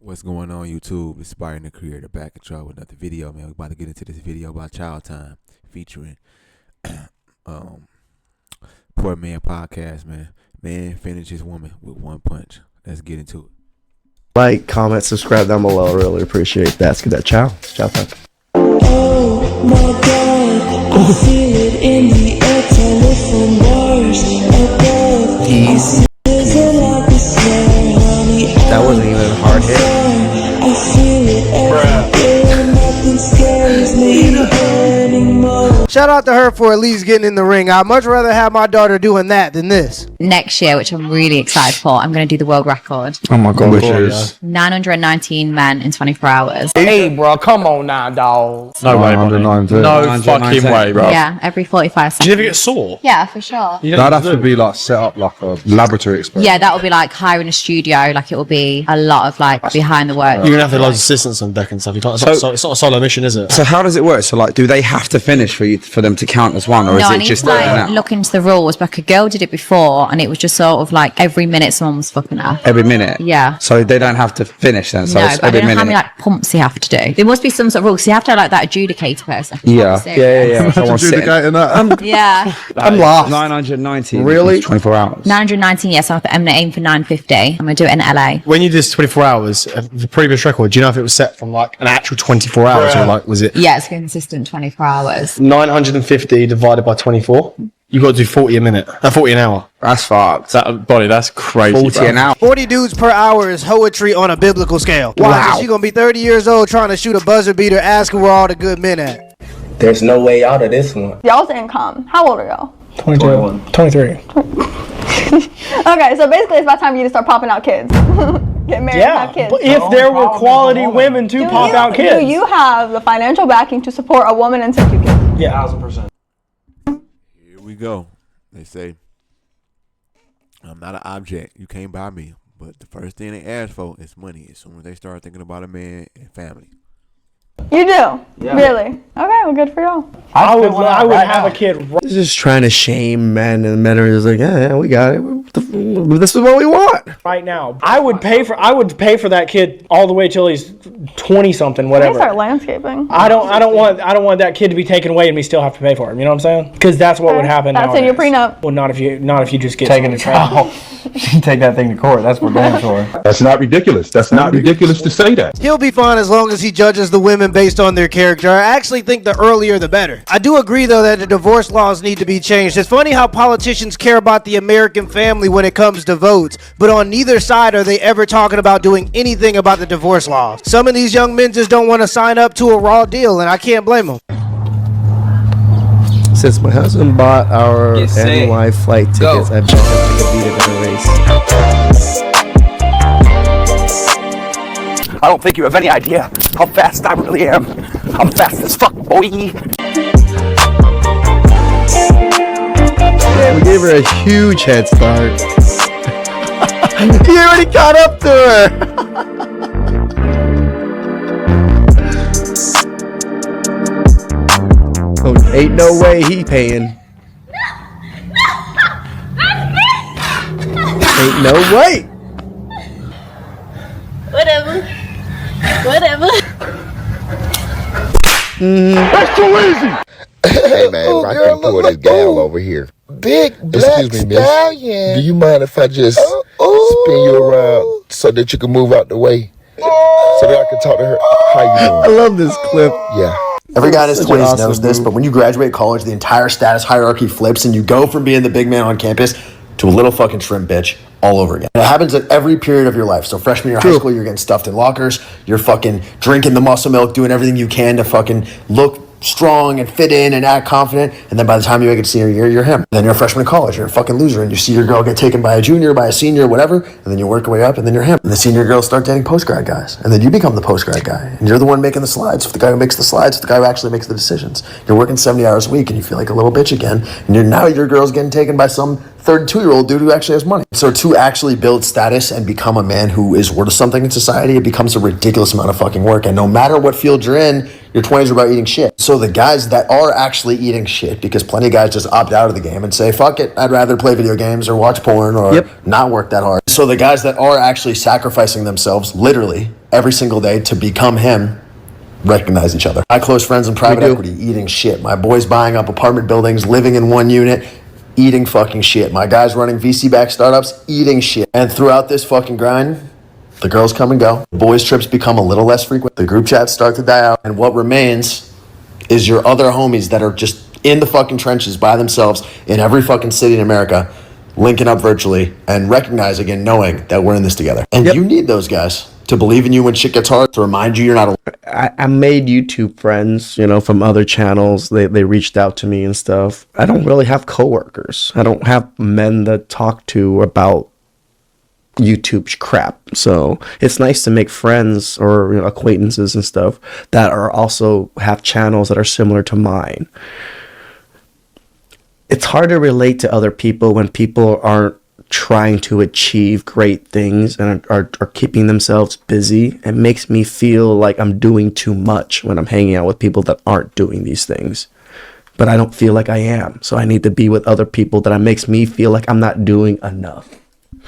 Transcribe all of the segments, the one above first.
What's going on YouTube? Inspiring the creator back in trouble with another video, man. We're about to get into this video about child time featuring Poor Man Podcast, man. Man finishes woman with one punch. Let's get into it. Like, comment, subscribe down below. I really appreciate that. Let's get that chow. Chow time. Oh my God, I feel it in the air, telephone bars above. That wasn't even a hard hit. I feel it every day, nothing scares me anymore. Shout out to her for at least getting in the ring. I'd much rather have my daughter doing that than this. Next year, which I'm really excited for, I'm going to do the world record. Oh my God, which is 919 men in 24 hours. Hey, bro, come on now, dog. no way, bro. No fucking way, bro. Yeah, every 45 seconds. Do you ever get sore? Yeah, for sure. That'd have to be like set up like a laboratory experiment. Yeah, that will be like hiring a studio. Like it will be a lot of like behind the work. You're gonna have to loads of assistants on deck and stuff. You can't. It's not a solo mission, is it? So how does it work? So like, do they have to finish for them to count as one, or No, is I it need just to like look into the rules. But a girl did it before, and it was just sort of like every minute someone was fucking her. every minute? Yeah. So they don't have to finish then. So No, it's but I every don't know how minute. many like pumps you have to do. There must be some sort of rules. So you have to have like that adjudicator person. Yeah. Someone sitting. Yeah. I'm lost. 990. Really? 24 hours. 919. Yes, I'm gonna aim for 950. I'm gonna do it in LA. When you did this 24 hours, the previous record, do you know if it was set from like an actual 24 hours or like was it Yeah, it's consistent 24 hours. 950 divided by 24? You got to do 40 a minute, 40 an hour. That's fucked. That's crazy. 40 an hour. 40 dudes per hour is poetry on a biblical scale. Wow. She gonna be 30 years old trying to shoot a buzzer beater asking where all the good men at. There's no way out of this one. Y'all's income. How old are y'all? 21. 23. Okay, so basically it's about time you to start popping out kids. Get married and have kids. but if there were quality women to pop out kids. Do you have the financial backing to support a woman and take 2 kids? Yeah, 1000%. Here we go. They say, I'm not an object. You can't buy me. But the first thing they ask for is money as soon as they start thinking about a man and family. You do? Yeah. Really? Okay, well good for y'all. I would have a kid. They're just trying to shame men, and men are just like, yeah, we got it. This is what we want. Right now, I would pay for that kid all the way till he's 20 something, They whatever. start landscaping. I don't want that kid to be taken away and me still have to pay for him. You know what I'm saying? Because that's what would happen. That's in your prenup. Well, not if you just get Taking the trial. Take that thing to court. That's for damn sure. That's not ridiculous. That's not ridiculous to say that. He'll be fine as long as he judges the women based on their character. I actually think the earlier the better. I do agree though that the divorce laws need to be changed. It's funny how politicians care about the American family when it comes to votes, but on neither side are they ever talking about doing anything about the divorce laws. Some of these young men just don't want to sign up to a raw deal, and I can't blame them. Since my husband bought our NY flight tickets, I bet him to get beat in a race. I don't think you have any idea how fast I really am. I'm fast as fuck, boy. Yeah, we gave her a huge head start. He already caught up to her. Oh, ain't no way he paying. Ain't no way. Whatever. That's too easy. Hey man, I can pour this gal over here. Big black stallion. Do you mind if I just spin you around so that you can move out the way? So that I can talk to her. How you I doing? love this clip. Yeah. Every guy in his Such 20s an awesome knows this, move. but when you graduate college, the entire status hierarchy flips and you go from being the big man on campus to a little fucking shrimp bitch all over again. And it happens at every period of your life. So freshman year of high school, you're getting stuffed in lockers. You're fucking drinking the muscle milk, doing everything you can to fucking look strong and fit in and act confident. And then by the time you make it to senior year, you're him. Then you're a freshman in college. You're a fucking loser. And you see your girl get taken by a junior, by a senior, whatever. And then you work your way up and then you're him. And the senior girls start dating post-grad guys. And then you become the post-grad guy. And you're the one making the slides. The guy who makes the slides, the guy who actually makes the decisions. You're working 70 hours a week and you feel like a little bitch again. And now your girl's getting taken by some 32-year-old dude who actually has money. So to actually build status and become a man who is worth something in society, it becomes a ridiculous amount of fucking work. And no matter what field you're in, Your 20s are about eating shit. So the guys that are actually eating shit, because plenty of guys just opt out of the game and say, fuck it, I'd rather play video games or watch porn or not work that hard. So the guys that are actually sacrificing themselves literally every single day to become him recognize each other. My close friends in private equity eating shit. My boys buying up apartment buildings, living in one unit, eating fucking shit. My guys running VC-backed startups, eating shit. And throughout this fucking grind, the girls come and go. The boys' trips become a little less frequent. The group chats start to die out. And what remains is your other homies that are just in the fucking trenches by themselves in every fucking city in America, linking up virtually and recognizing and knowing that we're in this together. And you need those guys to believe in you when shit gets hard, to remind you you're not alone. I made YouTube friends, you know, from other channels. They reached out to me and stuff. I don't really have coworkers. I don't have men that talk to about YouTube crap. So it's nice to make friends or, you know, acquaintances and stuff that are also have channels that are similar to mine. It's hard to relate to other people when people aren't trying to achieve great things and are keeping themselves busy. It makes me feel like I'm doing too much when I'm hanging out with people that aren't doing these things. But I don't feel like I am. So I need to be with other people that makes me feel like I'm not doing enough.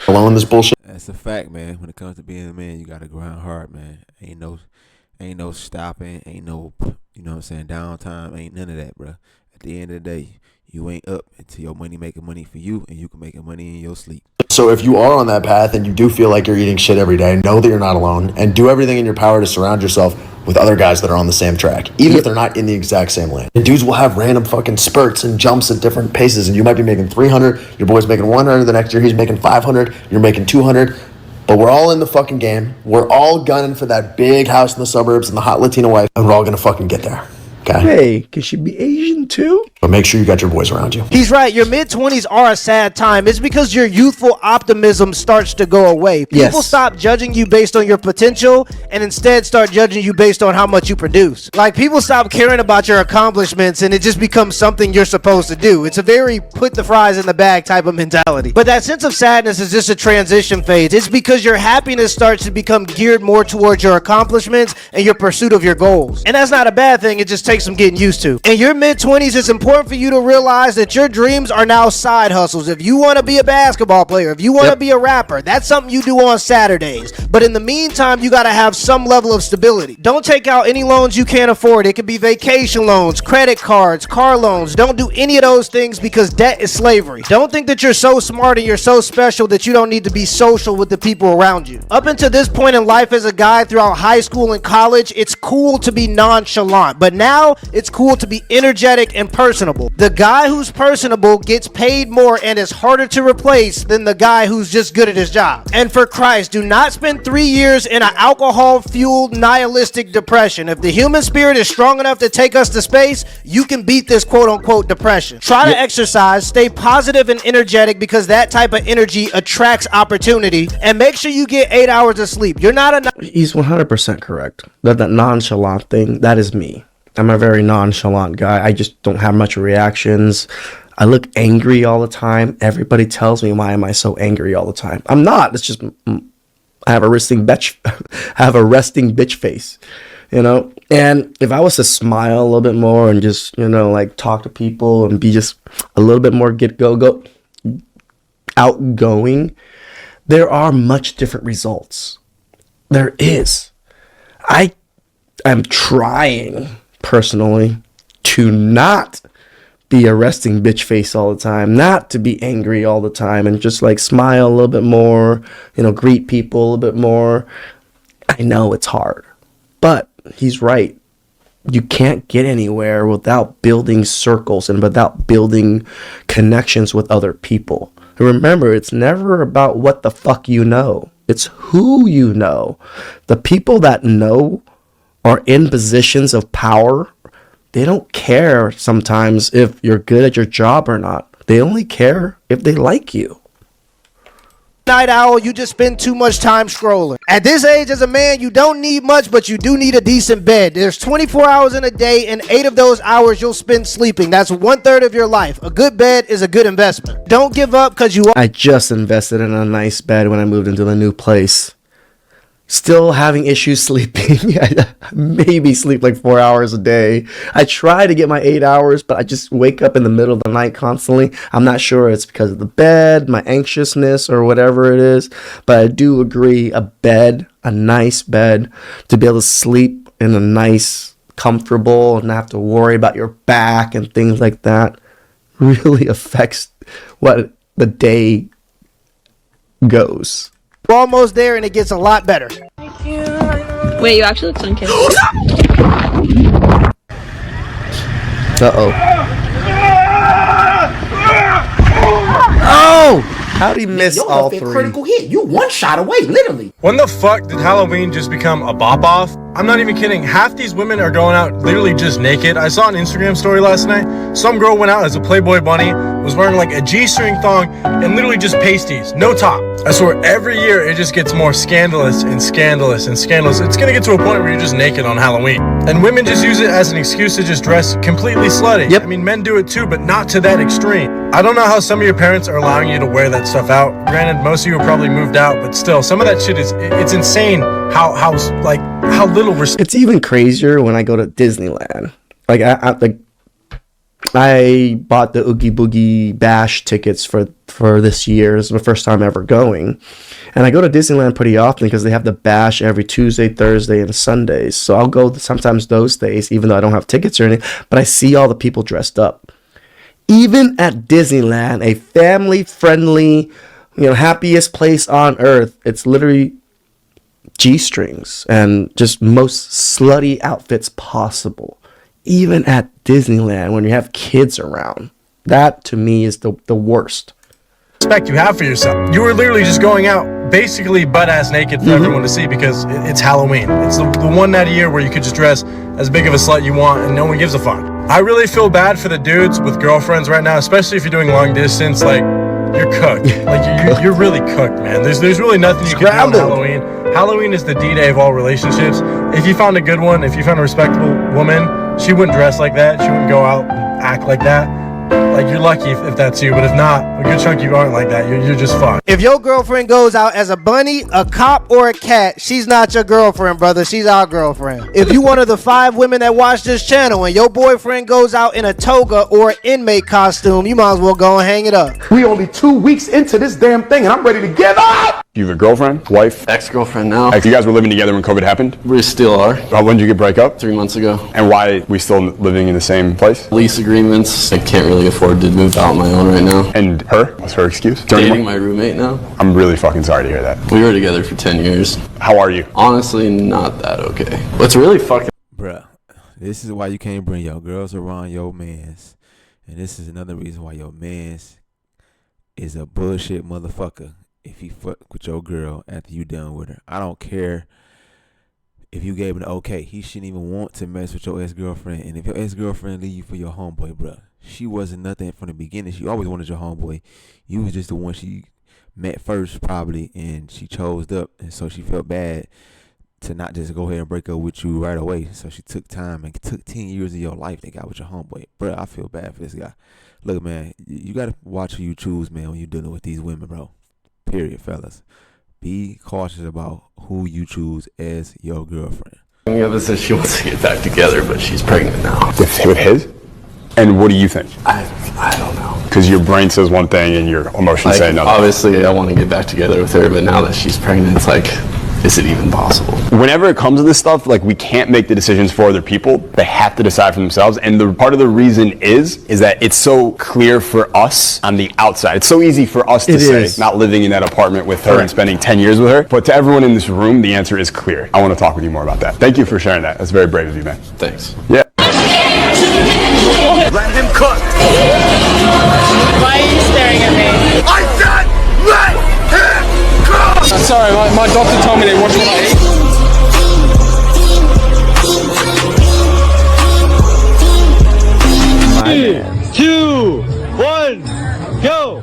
Alone this bullshit. That's a fact, man. When it comes to being a man, you gotta grind hard, man. Ain't no stopping, ain't no, you know what I'm saying, downtime, ain't none of that, bro. At the end of the day, you ain't up until your money making money for you and you can make money in your sleep. So if you are on that path and you do feel like you're eating shit every day, know that you're not alone and do everything in your power to surround yourself with other guys that are on the same track, even if they're not in the exact same lane. And dudes will have random fucking spurts and jumps at different paces, and you might be making 300, your boy's making 100, the next year he's making 500, you're making 200, but we're all in the fucking game. We're all gunning for that big house in the suburbs and the hot Latina wife, and we're all gonna fucking get there. Okay. Hey, can she be Asian too? But make sure you got your boys around you. He's right. Your mid-20s are a sad time. It's because your youthful optimism starts to go away. People stop judging you based on your potential and instead start judging you based on how much you produce. Like, people stop caring about your accomplishments and it just becomes something you're supposed to do. It's a very put the fries in the bag type of mentality. But that sense of sadness is just a transition phase. It's because your happiness starts to become geared more towards your accomplishments and your pursuit of your goals. And that's not a bad thing. It just takes some getting used to. In your mid-20s, it's important for you to realize that your dreams are now side hustles. If you want to be a basketball player, if you want to be a rapper, that's something you do on Saturdays. But in the meantime, you got to have some level of stability. Don't take out any loans you can't afford. It could be vacation loans, credit cards, car loans. Don't do any of those things because debt is slavery. Don't think that you're so smart and you're so special that you don't need to be social with the people around you. Up until this point in life as a guy throughout high school and college, it's cool to be nonchalant. But now it's cool to be energetic and personable. The guy who's personable gets paid more and is harder to replace than the guy who's just good at his job. And for Christ, do not spend 3 years in an alcohol-fueled nihilistic depression. If the human spirit is strong enough to take us to space, you can beat this quote-unquote depression. Try to exercise, stay positive and energetic because that type of energy attracts opportunity, and make sure you get 8 hours of sleep. You're not a... He's 100% correct. That nonchalant thing, that is me. I'm a very nonchalant guy. I just don't have much reactions. I look angry all the time. Everybody tells me, why am I so angry all the time? I'm not. It's just I have a resting bitch face, you know? And if I was to smile a little bit more and just, you know, like talk to people and be just a little bit more outgoing, there are much different results. There is. I'm trying personally to not be a resting bitch face all the time, not to be angry all the time, and just like smile a little bit more, you know, greet people a little bit more. I know it's hard, but he's right. You can't get anywhere without building circles and without building connections with other people. And remember, it's never about what the fuck you know. It's who you know. The people that know are in positions of power. They don't care sometimes if you're good at your job or not. They only care if they like you. Night owl, you just spend too much time scrolling. At this age as a man, you don't need much, but you do need a decent bed. There's 24 hours in a day, and 8 of those hours you'll spend sleeping. That's 1/3 of your life. A good bed is a good investment. Don't give up because you... I just invested in a nice bed when I moved into the new place. Still having issues sleeping. I maybe sleep like 4 hours a day. I try to get my 8 hours, but I just wake up in the middle of the night constantly. I'm not sure it's because of the bed, my anxiousness, or whatever it is, but I do agree a nice bed, to be able to sleep in a nice, comfortable, and not have to worry about your back and things like that, really affects what the day goes. We're almost there and it gets a lot better. Wait, you actually look sun-kissed. Uh-oh. Oh! How'd he miss all three? Critical hit. You one shot away, literally. When the fuck did Halloween just become a bop-off? I'm not even kidding. Half these women are going out literally just naked. I saw an Instagram story last night. Some girl went out as a Playboy bunny, was wearing like a G-string thong, and literally just pasties. No top. I swear, every year it just gets more scandalous and scandalous and scandalous. It's gonna get to a point where you're just naked on Halloween. And women just use it as an excuse to just dress completely slutty. Yep. I mean, men do it too, but not to that extreme. I don't know how some of your parents are allowing you to wear that stuff out. Granted, most of you have probably moved out, but still, some of that shit it's insane how little respect. It's even crazier when I go to Disneyland. Like I bought the Oogie Boogie Bash tickets for this year. It's my first time ever going. And I go to Disneyland pretty often because they have the Bash every Tuesday, Thursday, and Sundays. So I'll go sometimes those days, even though I don't have tickets or anything. But I see all the people dressed up. Even at Disneyland, a family-friendly, happiest place on earth, it's literally G-strings and just most slutty outfits possible. Even at Disneyland, when you have kids around, that to me is the worst. Respect you have for yourself. You were literally just going out basically butt-ass naked for everyone to see because it's Halloween. It's the one night a year where you could just dress as big of a slut you want and no one gives a fuck. I really feel bad for the dudes with girlfriends right now, especially if you're doing long distance. Like, you're cooked. Like, you're really cooked, man. There's really nothing you can do on Halloween. Halloween is the D-Day of all relationships. If you found a good one, if you found a respectable woman, she wouldn't dress like that. She wouldn't go out and act like that. Like, you're lucky if that's you, but if not, a good chunk of you aren't like that. You're just fucked. If your girlfriend goes out as a bunny, a cop, or a cat, she's not your girlfriend, brother. She's our girlfriend. If you one of the 5 women that watch this channel and your boyfriend goes out in a toga or an inmate costume, you might as well go and hang it up. We only 2 weeks into this damn thing and I'm ready to give up! You have a girlfriend, wife? Ex-girlfriend now. You guys were living together when COVID happened? We still are. When did you get break up? 3 months ago. And why are we still living in the same place? Lease agreements. I can't really afford to move out on my own right now. And her? What's her excuse? Dating my roommate now. I'm really fucking sorry to hear that. We were together for 10 years. How are you? Honestly, not that okay. What's really fucking... Bruh, this is why you can't bring your girls around your mans. And this is another reason why your mans is a bullshit motherfucker. If he fuck with your girl after you done with her, I don't care if you gave him the okay. He shouldn't even want to mess with your ex-girlfriend. And if your ex-girlfriend leave you for your homeboy, bruh, she wasn't nothing from the beginning. She always wanted your homeboy. You was just the one she met first probably, and she chose up, and so she felt bad to not just go ahead and break up with you right away. So she took time and took 10 years of your life to got with your homeboy. Bruh, I feel bad for this guy. Look, man, you gotta watch who you choose, man, when you're dealing with these women, bro. Period, fellas. Be cautious about who you choose as your girlfriend. Eva says she wants to get back together, but she's pregnant now. With his? And what do you think? I don't know. Because your brain says one thing and your emotions say another. Obviously, I want to get back together with her, but now that she's pregnant, it's like, is it even possible? Whenever it comes to this stuff, like, we can't make the decisions for other people. They have to decide for themselves. And the part of the reason is that it's so clear for us on the outside. It's so easy for us to say, not living in that apartment with her and spending 10 years with her. But to everyone in this room, the answer is clear. I want to talk with you more about that. Thank you for sharing that. That's very brave of you, man. Thanks. Yeah. Let him cook! Why are you staring at me? I said let him cook! Sorry, my doctor told me they watch what I eat. 3, 2, 1, go!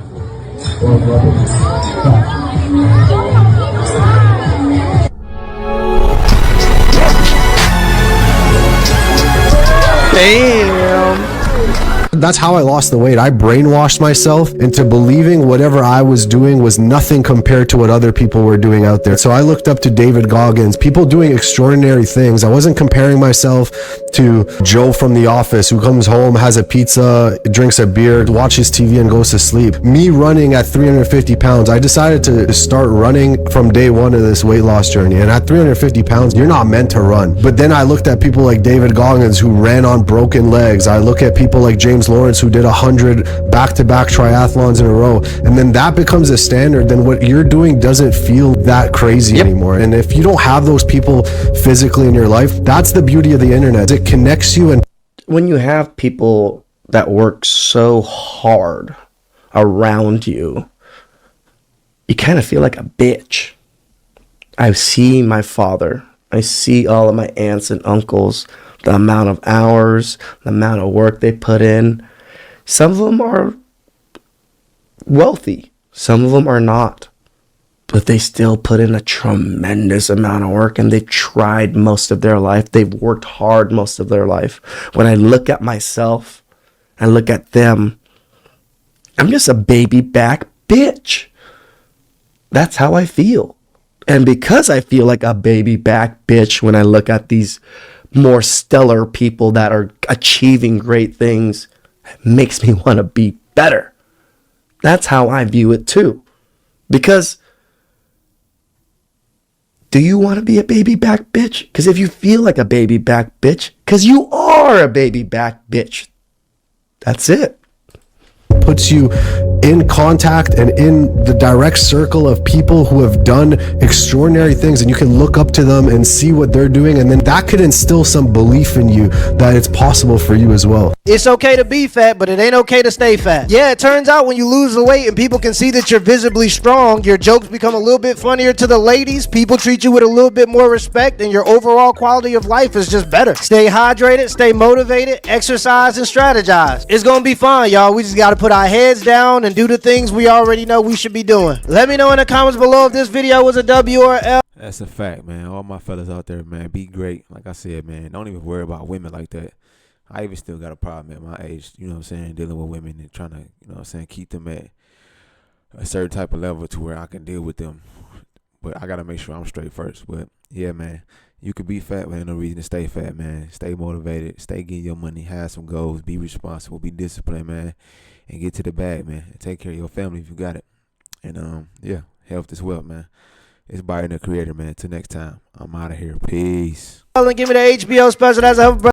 Damn. That's how I lost the weight. I brainwashed myself into believing whatever I was doing was nothing compared to what other people were doing out there. So I looked up to David Goggins, people doing extraordinary things. I wasn't comparing myself to Joe from The Office who comes home, has a pizza, drinks a beer, watches TV and goes to sleep. Me running at 350 pounds, I decided to start running from day one of this weight loss journey. And at 350 pounds, you're not meant to run. But then I looked at people like David Goggins who ran on broken legs. I look at people like James Lawrence who did 100 back-to-back triathlons in a row. And then that becomes a standard. Then what you're doing doesn't feel that crazy anymore. And if you don't have those people physically in your life, that's the beauty of the internet. It connects you. And when you have people that work so hard around you, you kind of feel like a bitch. I see my father. I see all of my aunts and uncles, the amount of hours, the amount of work they put in. Some of them are wealthy. Some of them are not. But they still put in a tremendous amount of work, and they've tried most of their life. They've worked hard most of their life. When I look at myself, I look at them, I'm just a baby back bitch. That's how I feel. And because I feel like a baby back bitch when I look at these more stellar people that are achieving great things, it makes me want to be better. That's how I view it too. Because do you want to be a baby back bitch? Because if you feel like a baby back bitch, because you are a baby back bitch, that's it. puts you in contact and in the direct circle of people who have done extraordinary things, and you can look up to them and see what they're doing, and then that could instill some belief in you that it's possible for you as well. It's okay to be fat, but it ain't okay to stay fat. Yeah, it turns out when you lose the weight and people can see that you're visibly strong, your jokes become a little bit funnier to the ladies, people treat you with a little bit more respect, and your overall quality of life is just better. Stay hydrated, stay motivated, exercise, and strategize. It's gonna be fine, y'all. We just gotta put our heads down and do the things we already know we should be doing. Let me know in the comments below if this video was a W or a L. That's a fact, man. All my fellas out there, man, be great. Like I said, man, don't even worry about women like that. I even still got a problem at my age, you know what I'm saying, dealing with women and trying to, you know what I'm saying, keep them at a certain type of level to where I can deal with them. But I got to make sure I'm straight first. But, yeah, man, you could be fat, but ain't no reason to stay fat, man. Stay motivated. Stay getting your money. Have some goals. Be responsible. Be disciplined, man. And get to the bag, man. And take care of your family if you got it. And, yeah, health is wealth, man. It's Byron the Creator, man. Till next time, I'm out of here. Peace. Give me the HBO special. That's a